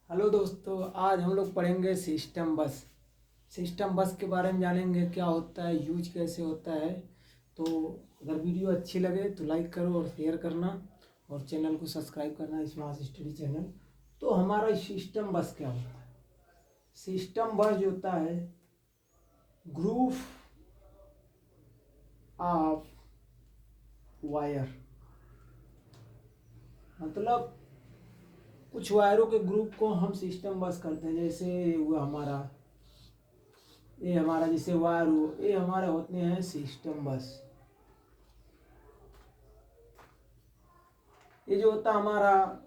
Hello दोस्तों, आज हम लोग पढ़ेंगे सिस्टम बस। सिस्टम बस के बारे में जानेंगे, क्या होता है, यूज कैसे होता है। तो अगर वीडियो अच्छी लगे तो लाइक करो और शेयर करना, और चैनल को सब्सक्राइब करना, स्मार्ट स्टडी चैनल। तो हमारा सिस्टम बस क्या होता है? सिस्टम बस जो होता है, ग्रुप ऑफ वायर, मतलब कुछ वायरों के ग्रुप को हम सिस्टम बस करते हैं। जैसे हुआ हमारा जैसे वायर हो, ये हमारे होते हैं सिस्टम बस। ये जो होता है हमारा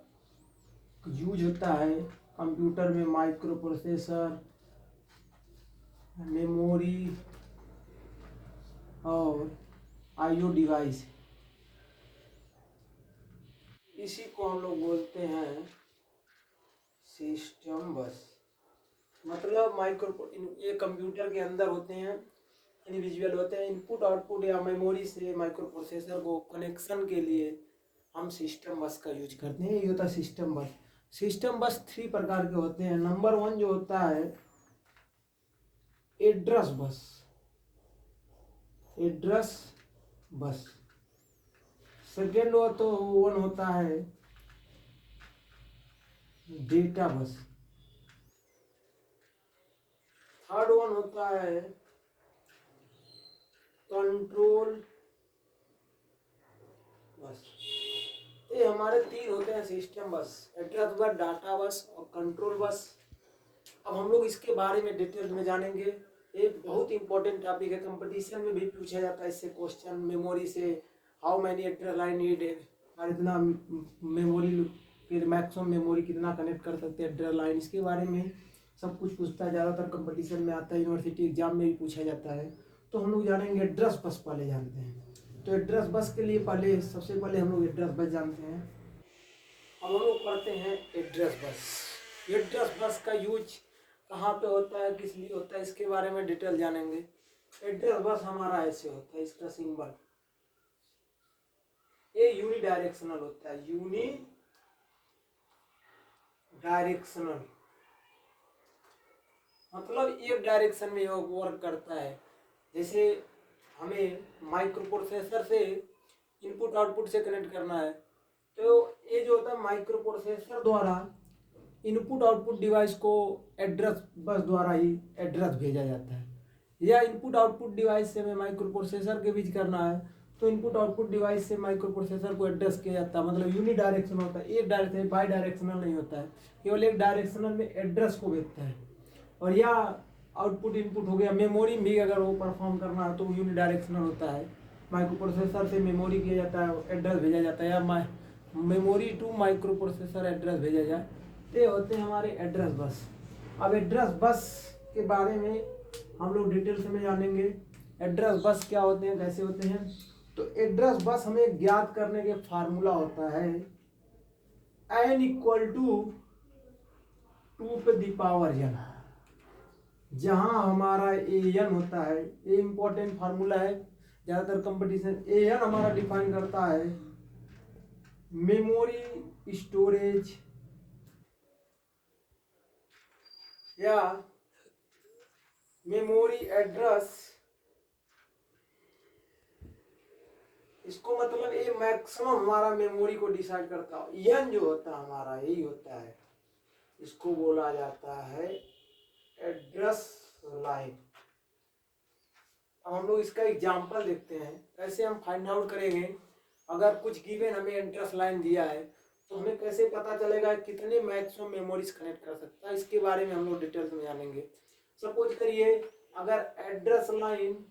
यूज होता है कंप्यूटर में, माइक्रो प्रोसेसर, मेमोरी और आईओ डिवाइस। इसी को हम लोग बोलते हैं सिस्टम बस। मतलब ये कंप्यूटर के अंदर होते हैं, इंडिविजुअल होते हैं। इनपुट आउटपुट या मेमोरी से माइक्रो प्रोसेसर को कनेक्शन के लिए हम सिस्टम बस का यूज करते हैं। ये होता है सिस्टम बस। सिस्टम बस 3 प्रकार के होते हैं। नंबर 1 जो होता है address bus. Address bus. Second one होता है डेटा बस। थर्ड वन होता है कंट्रोल बस। ये हमारे 3 होते हैं सिस्टम बस: एड्रेस बस, डाटा बस और कंट्रोल बस। अब हम लोग इसके बारे में डिटेल में जानेंगे। एक बहुत इंपॉर्टेंट टॉपिक है, कंपटीशन में भी पूछा जाता है इससे क्वेश्चन। मेमोरी से how many address line need, और इतना मेमोरी के मैक्सिमम मेमोरी कितना कनेक्ट कर सकते हैं एड्रेस लाइन, इसके बारे में सब कुछ पूछता है। ज़्यादातर कंपटीशन में आता है, यूनिवर्सिटी एग्जाम में भी पूछा जाता है। तो हम लोग जानेंगे एड्रेस बस, पहले जानते हैं। तो एड्रेस बस के लिए सबसे पहले हम लोग एड्रेस बस जानते हैं। अब हम लोग पढ़ते हैं एड्रेस बस। एड्रेस बस का यूज कहाँ पे होता है, किस लिए होता है, इसके बारे में डिटेल जानेंगे। एड्रेस बस हमारा ऐसे होता है, इसका सिंबल ये यूनी डायरेक्शनल होता है। यूनी डायरेक्शनल मतलब एक डायरेक्शन में वर्क करता है। जैसे हमें माइक्रो प्रोसेसर से इनपुट आउटपुट से कनेक्ट करना है, तो ये जो होता है माइक्रो प्रोसेसर द्वारा इनपुट आउटपुट डिवाइस को एड्रेस बस द्वारा ही एड्रेस भेजा जाता है। या इनपुट आउटपुट डिवाइस से हमें माइक्रो प्रोसेसर के बीच करना है, तो इनपुट आउटपुट डिवाइस से माइक्रो प्रोसेसर को एड्रेस किया जाता है। मतलब यूनि डायरेक्शन होता है, एक डायरेक्शन, बाई डायरेक्शनल नहीं होता है, केवल एक डायरेक्शनल में एड्रेस को भेजता है। और या आउटपुट इनपुट हो गया, मेमोरी भी अगर वो परफॉर्म करना है तो यूनि डायरेक्शनल होता है। माइक्रो प्रोसेसर से मेमोरी किया जाता है, एड्रेस भेजा जाता है, या memory to microprocessor address भेजा जाए। ये होते हैं हमारे एड्रेस बस। अब एड्रेस बस के बारे में हम लोग डिटेल्स में जानेंगे। एड्रेस बस क्या होते हैं, कैसे होते हैं। तो एड्रेस बस हमें ज्ञात करने के फार्मूला होता है n इक्वल टू 2 पे दी पावर n। जहां हमारा an होता है, ये इंपॉर्टेंट फार्मूला है, ज्यादातर कंपटीशन। an हमारा डिफाइन करता है मेमोरी स्टोरेज या मेमोरी एड्रेस। इसको मतलब ये मैक्सिमम हमारा मेमोरी को डिसाइड करता है। एन जो होता है हमारा यही होता है, इसको बोला जाता है एड्रेस लाइन। अब हम लोग इसका एग्जांपल देखते हैं, कैसे हम फाइंड आउट करेंगे। अगर कुछ गिवन हमें एड्रेस लाइन दिया है, तो हमें कैसे पता चलेगा कितने मैक्सिमम मेमोरीज कनेक्ट कर सकता है, इसके बारे में हम लोग डिटेल्स में जानेंगे। सपोज करिए अगर एड्रेस लाइन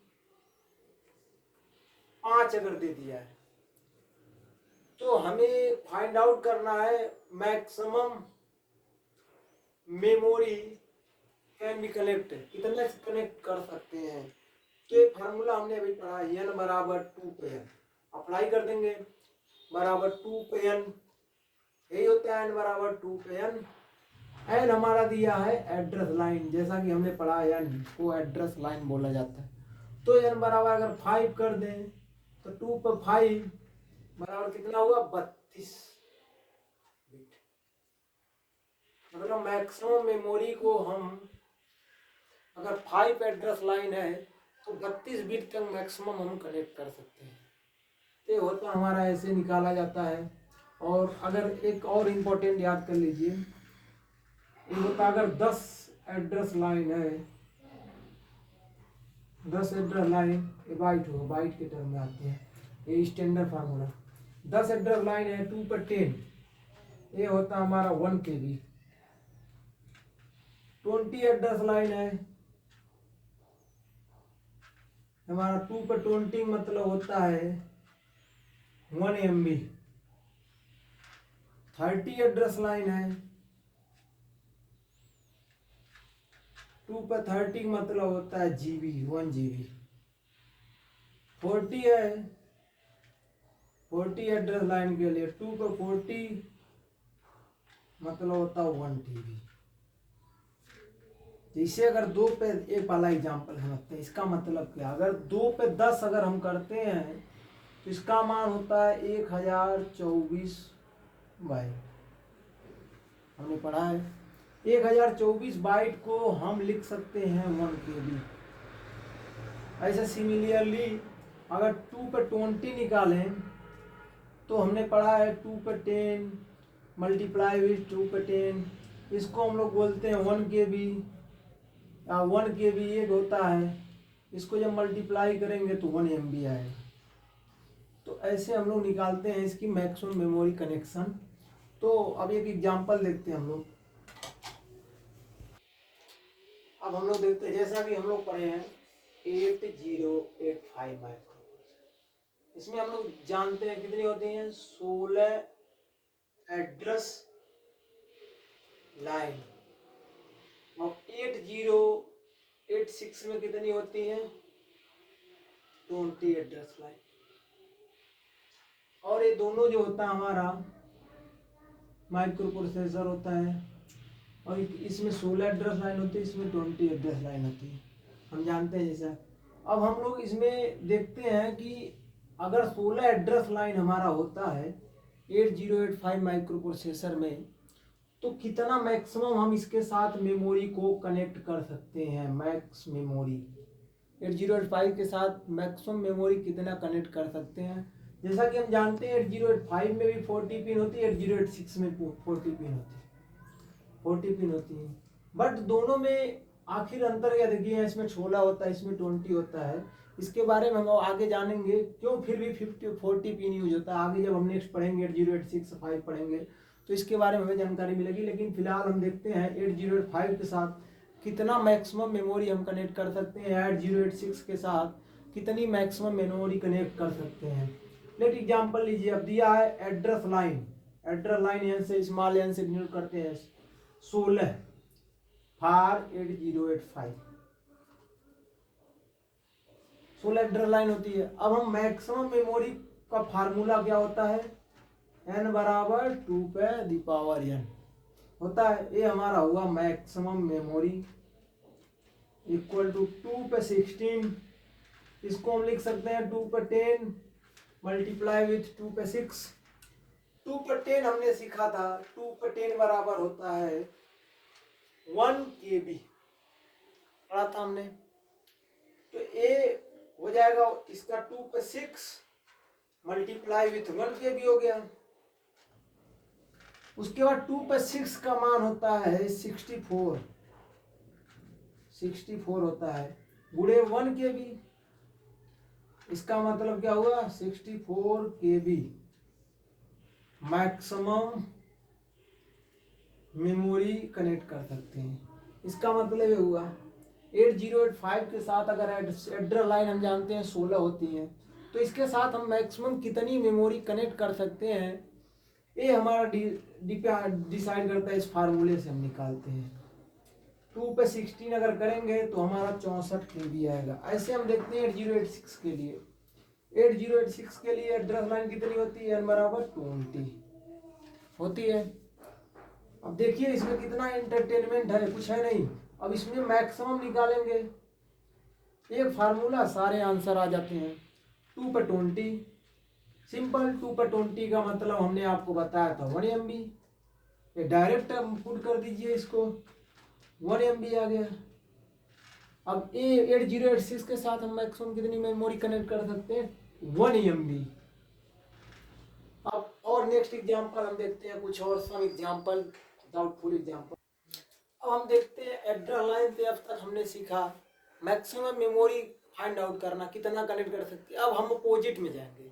5 अगर दे दिया है, तो हमें फाइंड आउट करना है maximum memory can be connect, कितने से कनेक्ट कर सकते हैं। तो ये फार्मूला हमने अभी पढ़ा, n बराबर 2 पे n। अप्लाई कर देंगे, बराबर 2 पे n, यही होता है n बराबर 2 पे n। n हमारा दिया है एड्रेस लाइन, जैसा कि हमने पढ़ा n को एड्रेस लाइन बोला जाता है। तो n बराबर अगर 5 कर दें, तो 2 पे 5 बराबर कितना हुआ, 32 बिट। मतलब मैक्सिमम मेमोरी को हम अगर 5 एड्रेस लाइन है तो 32 बिट तक मैक्सिमम हम कनेक्ट कर सकते हैं। ये होता हमारा ऐसे निकाला जाता है। और अगर एक और इम्पोर्टेंट याद कर लीजिए, ये होता अगर 10 एड्रेस लाइन है, 10 एड्रेस लाइन, ये बाइट होगा, बाइट के टर्म में आते हैं, ये स्टैंडर्ड फार्मूला। 10 एड्रेस लाइन है 2 पर 10, ये होता हमारा 1 KB। 20 एड्रेस लाइन है हमारा 2 पर 20 मतलब होता है 1 MB। 30 एड्रेस लाइन है 2 पर 30 मतलब होता है GB, 1 GB। 40 है 40 एड्रेस लाइन के लिए 2 पर 40 मतलब होता है 1 TB। जैसे अगर 2 पे, एक वाला एग्जाम्पल समझते हैं, इसका मतलब क्या, अगर 2 पे 10 अगर हम करते हैं तो इसका मान होता है 1024 बाइट। हमने पढ़ा है 1024 बाइट को हम लिख सकते हैं 1 KB। ऐसे सिमिलरली अगर 2 पे 20 निकालें तो हमने पढ़ा है 2 पे 10 मल्टीप्लाई विथ 2 पे 10, इसको हम लोग बोलते हैं 1 KB। 1 KB एक होता है, इसको जब मल्टीप्लाई करेंगे तो 1 MB आएगा। तो ऐसे हम लोग निकालते हैं इसकी मैक्सिमम मेमोरी कनेक्शन। तो अब एक एग्जांपल देखते हैं हम लोग। अब हम लोग देखते हैं, जैसा कि हम लोग पढ़े हैं 8085 माइक्रो, इसमें हम लोग जानते हैं कितनी होती हैं, 16 एड्रेस लाइन। और 8086 में कितनी होती हैं, 20 एड्रेस लाइन। और ये दोनों जो होता है हमारा माइक्रो प्रोसेसर होता है, और इसमें 16 एड्रेस लाइन होती है, इसमें 20 एड्रेस लाइन होती है, हम जानते हैं जैसा। अब हम लोग इसमें देखते हैं कि अगर 16 एड्रेस लाइन हमारा होता है 8085 माइक्रो प्रोसेसर में, तो कितना मैक्सिमम हम इसके साथ मेमोरी को कनेक्ट कर सकते हैं। मैक्स मेमोरी 8085 के साथ मैक्सिमम मेमोरी कितना कनेक्ट कर सकते हैं। जैसा कि हम जानते हैं 8085 में भी 40 पिन होती है, 8086 में 40 पिन होती है, 40 पिन होती है। बट दोनों में आखिर अंतर क्या देखिए, इसमें 16 होता है, इसमें 20 होता है। इसके बारे में हम आगे जानेंगे क्यों फिर भी 40 पिन यूज होता है। आगे जब हम नेक्स्ट पढ़ेंगे 8085 पढ़ेंगे तो इसके बारे में हमें जानकारी मिलेगी। लेकिन फिलहाल हम देखते हैं 8085 के साथ कितना मैक्सिमम मेमोरी हम कनेक्ट कर सकते हैं, 8086 के साथ कितनी मैक्सिमम मेमोरी कनेक्ट कर सकते हैं। लेट एग्जांपल लीजिए, अब दिया है address line, address line N से स्मॉल एन से डिनोट करते हैं 16 फॉर 8085, 16 एड्रेस लाइन होती है। अब हम मैक्सिमम मेमोरी का फार्मूला क्या होता है, n बराबर 2 पे दी पावर n होता है। ये हमारा हुआ मैक्सिमम मेमोरी इक्वल टू 2 पे 16, इसको हम लिख सकते हैं 2 पे 10 मल्टीप्लाई विथ 2 पे 6। 2 पे 10 हमने सीखा था, 2 पे 10 बराबर होता है 1 KB, पढ़ा था हमने। तो ये हो जाएगा इसका 2 पे 6 मल्टीप्लाई विथ 1 KB हो गया। उसके बाद 2 पे 6 का मान होता है 64 होता है, गुणे 1 KB। इसका मतलब क्या हुआ, 64 KB मैक्सिमम मेमोरी कनेक्ट कर सकते हैं। इसका मतलब ये हुआ 8085 के साथ अगर एड्रेस लाइन हम जानते हैं 16 होती हैं, तो इसके साथ हम मैक्सिमम कितनी मेमोरी कनेक्ट कर सकते हैं, ये हमारा डिसाइड करता है। इस फार्मूले से हम निकालते हैं। 2 पे 16 अगर करेंगे तो हमारा 64 KB आएगा। ऐसे हम देखते हैं 8086 के लिए। 8086 के लिए एड्रेस लाइन कितनी होती है, n बराबर 20 होती है। अब देखिए इसमें कितना एंटरटेनमेंट है, कुछ है नहीं। अब इसमें मैक्सिमम निकालेंगे, एक फार्मूला सारे आंसर आ जाते हैं। 2 पे 20 सिंपल, 2 पे 20 का मतलब हमने आपको बताया था 1 MB। ये डायरेक्ट हम पुट कर दीजिए इसको, 1 MB आ गया। अब A8086 के साथ हम मैक्सिमम कितनी मेमोरी कनेक्ट कर सकते हैं, 1 MB। अब और नेक्स्ट एग्जांपल हम देखते हैं, कुछ और सम एग्जांपल, डाउटफुल एग्जांपल। अब हम देखते हैं एड्रेस लाइन पे अब तक हमने सीखा मैक्सिमम मेमोरी फाइंड आउट करना, कितना कनेक्ट कर सकते हैं। अब हम अपोजिट में जाएंगे,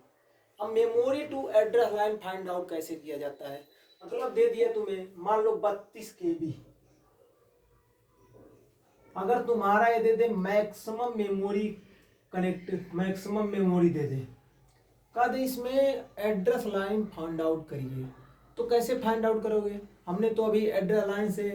अब memory to address line find out कैसे किया जाता है। मतलब दे दिया तुम्हें, मान लो 32 KB, अगर तुम्हारा ये दे दे maximum memory connect, maximum memory दे दे, कह दे इसमें एड्रेस लाइन फाइंड आउट करिए, तो कैसे फाइंड आउट करोगे। हमने तो अभी एड्रेस लाइन से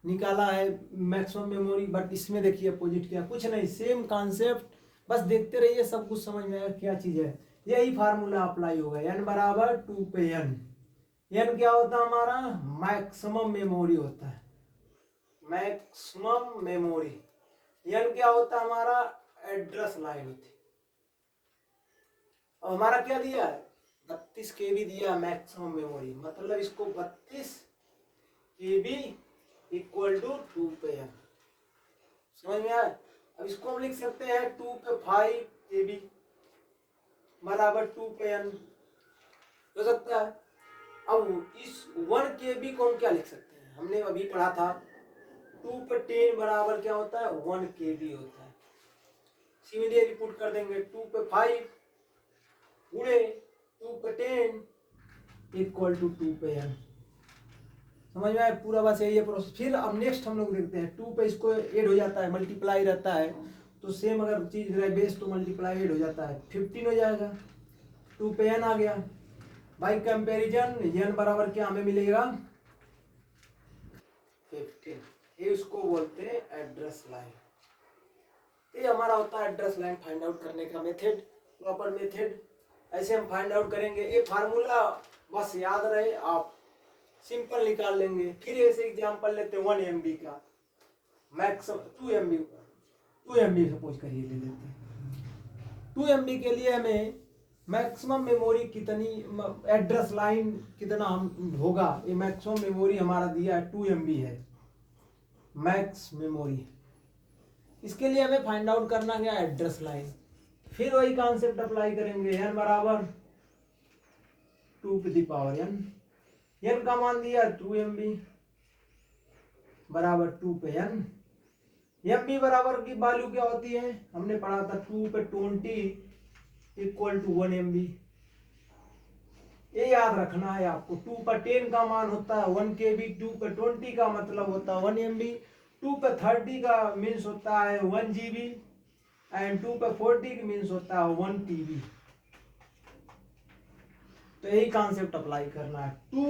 निकाला है मैक्सिमम मेमोरी, बट इसमें देखिए अपोजिट क्या, कुछ नहीं, सेम कॉन्सेप्ट, बस देखते रहिए, सब कुछ समझ में आएगा क्या चीज़ है। यही फार्मूला अप्लाई होगा, n बराबर 2 पे n। n क्या होता है हमारा, मैक्सिमम मेमोरी होता है, मैक्सिमम मेमोरी। n क्या होता है हमारा, एड्रेस लाइन होती है। अब हमारा क्या दिया है, 32 KB दिया मैक्सिमम मेमोरी, मतलब इसको 32 KB इक्वल टू 2 पे n, समझ में आया। अब इसको हम लिख सकते हैं 2 पे 5 KB बराबर 2 पे n हो सकता है। अब इस 1 KB को हम क्या लिख सकते हैं, हमने अभी पढ़ा था 2 पे 10 बराबर क्या होता है, 1 KB होता है। सिमिलरली पुट कर देंगे 2 पे 5 गुणे 2 पे 10 इक्वल टू 2 पे n, समझ में आया पूरा, बस यही है प्रोसेस। फिर अब नेक्स्ट हम लोग देखते हैं 2 पे इसको ऐड हो जाता है, मल्टीप्लाई रहता है, तो सेम अगर चीज रहे बेस तो मल्टीप्लाई ऐड हो जाता है, 15 हो जाएगा, 2 पे n आ गया। बाई कंपेरिजन n बराबर क्या हमें मिलेगा, 15। ये उसको बोलते हैं एड्रेस लाइन। ये हमारा होता है एड्रेस लाइन फाइंड आउट करने का मेथड, प्रॉपर मेथड। ऐसे हम फाइंड आउट करेंगे, ये फार्मूला बस याद रहे, आप सिंपल निकाल लेंगे। फिर ऐसे एग्जांपल लेते हैं 1 MB का, मैक्सिमम 2 MB सपोज करिए ले लेते हैं। 2 MB के लिए हमें मैक्सिमम मेमोरी कितनी, एड्रेस लाइन कितना हम होगा, ये मैक्सिमम मेमोरी हमारा दिया है 2 MB है मैक्स मेमोरी। इसके लिए हमें फाइंड आउट करना क्या, एड्रेस लाइन। फिर वही कॉन्सेप्ट अप्लाई करेंगे, n बराबर 2 to the power n, n का मान दिया 2 MB बराबर 2 पे n। MB बराबर की वैल्यू क्या होती है, हमने पढ़ा था 2 पे 20 इक्वल टू 1 MB। ये याद रखना है आपको। 2 पर 10 का मान होता है 1 KB, 2 पर 20 का मतलब होता है 1 MB, 2 पर 30 का मीन्स होता है 1 GB, एंड 2 पर 40 मीन्स होता है 1 TB। तो यही कॉन्सेप्ट अप्लाई करना है। 2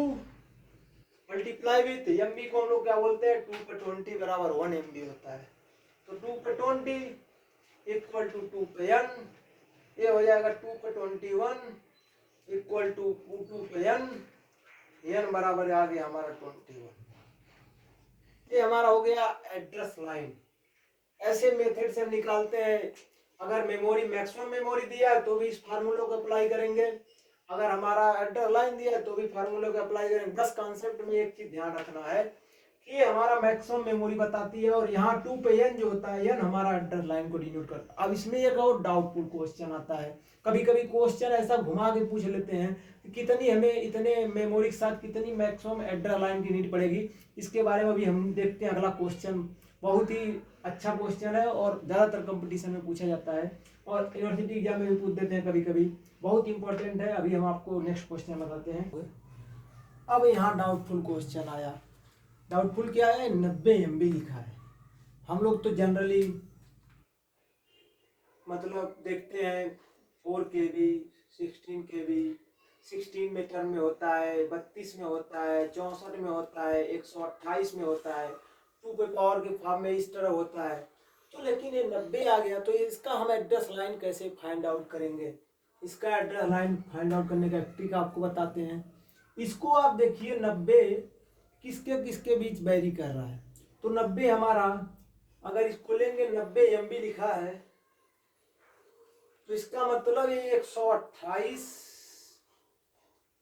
मल्टीप्लाई विथ MB को हम लोग क्या बोलते हैं, 2 पर 20 बराबर 1 MB होता है, तो 2 पर 20 इक्वल टू 2 पे n, ये हो जाएगा 2 पे 21 इक्वल टू 2 पे n, n बराबर आ गया हमारा 21। ये हमारा हो गया एड्रेस लाइन। ऐसे मेथड से हम निकालते हैं। अगर मेमोरी मैक्सिमम मेमोरी दिया है तो भी इस फार्मूले को अप्लाई करेंगे, अगर हमारा एड्रेस लाइन दिया है तो भी फार्मूले को अप्लाई करेंगे। बस कॉन्सेप्ट में एक चीज ध्यान रखना है कि हमारा मैक्सिमम मेमोरी बताती है, और यहाँ 2 पे n जो होता है n हमारा एड्रेस लाइन को डिनोट करता है। अब इसमें एक और डाउटफुल क्वेश्चन आता है, कभी कभी क्वेश्चन ऐसा घुमा के पूछ लेते हैं कि कितनी हमें इतने मेमोरी के साथ कितनी मैक्सिमम एड्रेस लाइन की नीड पड़ेगी। इसके बारे में भी हम देखते हैं अगला क्वेश्चन, बहुत ही अच्छा क्वेश्चन है और ज़्यादातर कंपटीशन में पूछा जाता है, और यूनिवर्सिटी एग्जाम में भी पूछ देते हैं कभी कभी, बहुत इंपॉर्टेंट है। अभी हम आपको नेक्स्ट क्वेश्चन बताते हैं। अब यहाँ डाउटफुल क्वेश्चन आया। डाउटफुल क्या है, 90 MB लिखा है। हम लोग तो जनरली मतलब देखते हैं 4 KB, 16 KB, 16 में टर्म में होता है, 32 में होता है, 64 में होता है, 128 में होता है, 2 पे पावर के फॉर्म में इस तरह होता है। तो लेकिन ये 90 आ गया, तो इसका हम एड्रेस लाइन कैसे फाइंड आउट करेंगे। इसका एड्रेस लाइन फाइंड आउट करने का ट्रिक आपको बताते हैं। इसको आप देखिए 90 किसके किसके बीच वेरी कर रहा है, तो 90 हमारा, अगर इसको लेंगे 90 MB लिखा है, तो इसका मतलब ये 128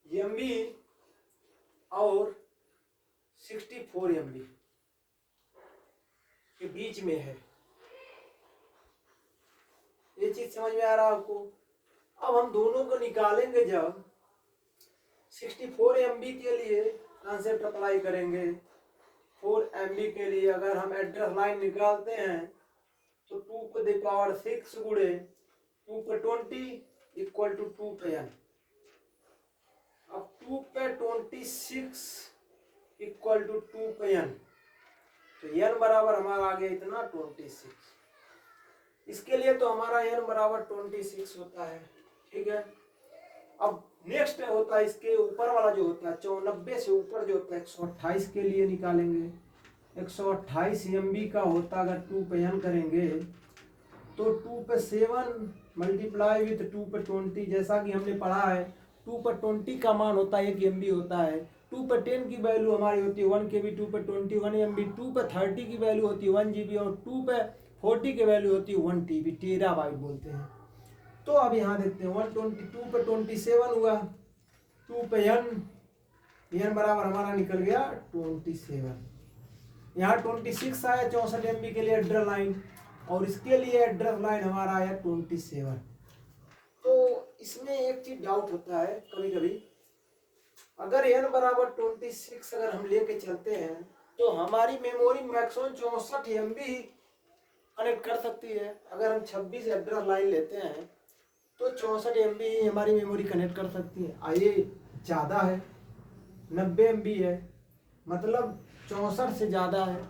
MB और 64 MB के बीच में है। ये चीज समझ में आ रहा है आपको? अब हम दोनों को निकालेंगे जब 64 MB के लिए कॉन्सेप्ट अप्लाई करेंगे, 4 MB के लिए अगर हम एड्रेस लाइन निकालते हैं तो 2⁶ गुणे 2/20 इक्वल टू 2 पे n। अब 2/26 इक्वल टू 2 पे n, तो n बराबर हमारा आ गया इतना 26। इसके लिए तो हमारा n बराबर 26 होता है, ठीक है। अब नेक्स्ट होता है इसके ऊपर वाला जो होता है 94 से ऊपर जो होता है 128 के लिए निकालेंगे। 128 MB का होता अगर 2 पे n करेंगे तो 2/7 मल्टीप्लाई विथ 2/20, जैसा कि हमने पढ़ा है 2/20 का मान होता है 1 MB होता है। 2/10 की वैल्यू हमारी होती है 1 KB, 2/20 1 MB, 2/30 की वैल्यू होती है 1 GB और 2/40 की वैल्यू होती है 1 TB, टेराबाइट बोलते हैं। तो अब यहाँ देखते हैं 122/27 हुआ, 2 पे n बराबर हमारा निकल गया 27। यहाँ 26 आया 64 MB के लिए एड्रेस लाइन, और इसके लिए एड्रेस लाइन हमारा आया 27। तो इसमें एक चीज डाउट होता है कभी कभी, अगर n बराबर 26 अगर हम लेके चलते हैं तो हमारी मेमोरी मैक्सिमम 64 MB ही कनेक्ट कर सकती है। अगर हम 26 एड्रेस लाइन लेते हैं तो 64 MB ही हमारी मेमोरी कनेक्ट कर सकती है। आइए ज़्यादा है, 90 MB है, मतलब 64 से ज़्यादा है,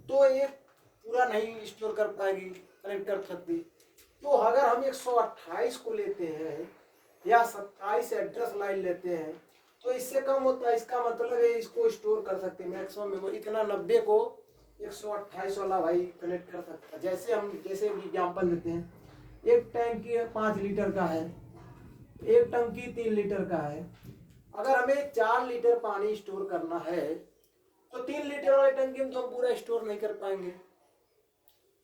तो ये पूरा नहीं स्टोर कर पाएगी, कनेक्ट कर सकती। तो अगर हम 128 को लेते हैं या 27 एड्रेस लाइन लेते हैं तो इससे कम होता है, इसका मतलब है इसको स्टोर कर सकते हैं मैक्सिमम मेमोरी इतना। 90 को 128 वाला भाई कनेक्ट कर सकता है। जैसे एग्जाम्पल देते हैं, एक टैंकी 5 लीटर का है, एक टंकी 3 लीटर का है। अगर हमें 4 लीटर पानी स्टोर करना है तो 3 लीटर वाली टंकी में तो हम पूरा स्टोर नहीं कर पाएंगे।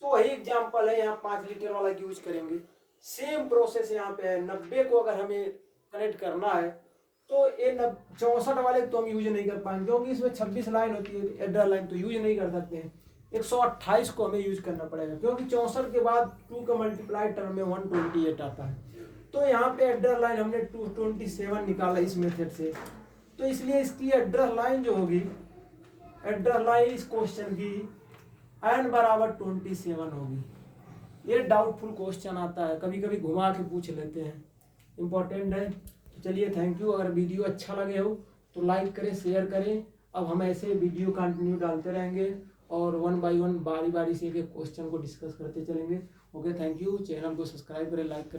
तो वही एग्जाम्पल है, यहाँ 5 लीटर वाला यूज करेंगे। सेम प्रोसेस यहाँ पे है। 90 को अगर हमें कनेक्ट करना है तो ये 64 वाले तो हम यूज नहीं कर पाएंगे, क्योंकि इसमें 26 लाइन होती है एड्रेस लाइन, तो यूज नहीं कर सकते हैं। 128 को हमें यूज करना पड़ेगा, क्योंकि 64 के बाद 2 का मल्टीप्लाई टर्म में 128 आता है। तो यहाँ पे एड्रेस लाइन हमने 227 निकाला इस मेथड से, तो इसलिए इसकी एड्रेस लाइन जो होगी, एड्रेस लाइन इस क्वेश्चन की n बराबर 27 होगी। ये डाउटफुल क्वेश्चन आता है, कभी कभी घुमा के पूछ लेते हैं, इंपॉर्टेंट है। तो चलिए थैंक यू। अगर वीडियो अच्छा लगे हो तो लाइक करें, शेयर करें। अब हम ऐसे वीडियो कंटिन्यू डालते रहेंगे और 1 बाय 1 बारी बारी से एक क्वेश्चन को डिस्कस करते चलेंगे। Okay, thank you. चैनल को सब्सक्राइब करें, लाइक करें।